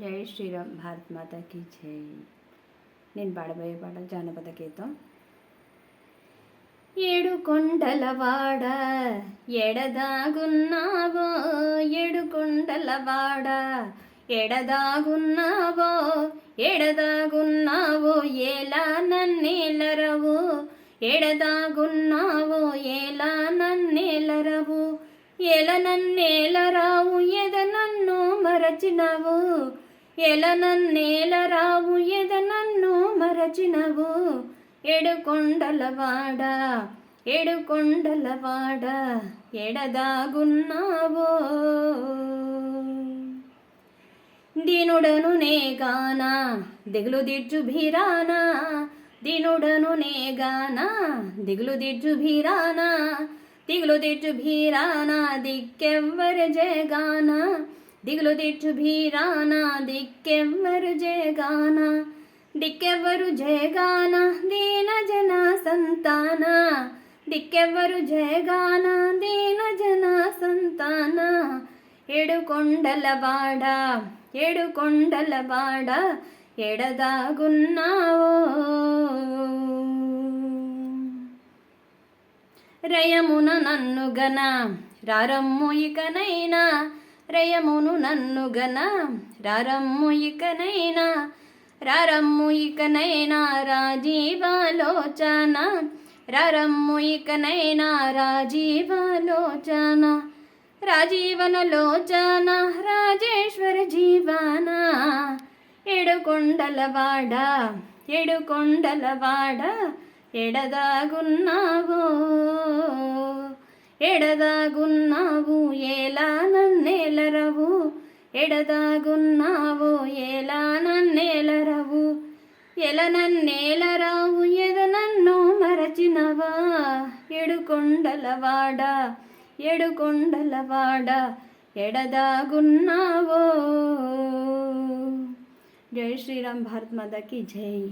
జై శ్రీరామ్. భారత్ మాతాకి జై. నేను పాడబోయే పాట జానపద గీతం. ఏడు కొండలవాడ ఎడదాగున్నావో, ఏడు కొండలవాడ ఎడదాగున్నావో, ఎడదాగున్నావో ఏలా నన్నేలరవు, ఎడదాగున్నావో ఏలా నన్నేలరవు, ఎల నన్నేలరావు ఎద నన్ను మరచినవు, ఎల నన్నేలరావు ఎద నన్ను మరచినవు, ఏడు కొండలవాడ ఏడు కొండలవాడ ఎడదాగున్నావో. దీనుడను నేగానా దిగులు దిడ్జు భీరానా, దీనుడను నేగానా దిగులు దిడ్జు భీరానా, దిగులు దిడ్జు భీరానా దిక్కెవ్వరు జయగానా, దిగులు దిడ్జు భీరానా దిక్కెవ్వరు జయగానా, దిక్కెవ్వరు జయగాన దీన జన సంతాన, దిక్కెవ్వరు జయగాన దీన జన సంతాన, ఏడు కొండలవాడ ఏడు కొండలవాడ ఎడదాగున్నావో. రయమున నన్ను గన రారమ్ము ఇకనైనా, రయమును నన్ను గన రారమ్ము ఇకనైనా, రారమ్ము ఇకనైనా రాజీవాలోచన, రారమ్ము ఇకనైనా రాజీవాలోచన, రాజీవనలోచన రాజేశ్వర జీవన, ఏడు కొండలవాడ ఏడు కొండలవాడ ఎడదాగున్నావో, ఎడదాగున్నావు ఏలా నన్నేలరవు, ఎడదాగున్నావో ఏలా నన్నేలరవు, ఎల నన్నేలరావు ఎద నన్ను మరచినవా, ఏడు కొండలవాడ ఏడు కొండలవాడ ఎడదాగున్నావో. జై శ్రీరామ్. భారత్ మాతాకి జై.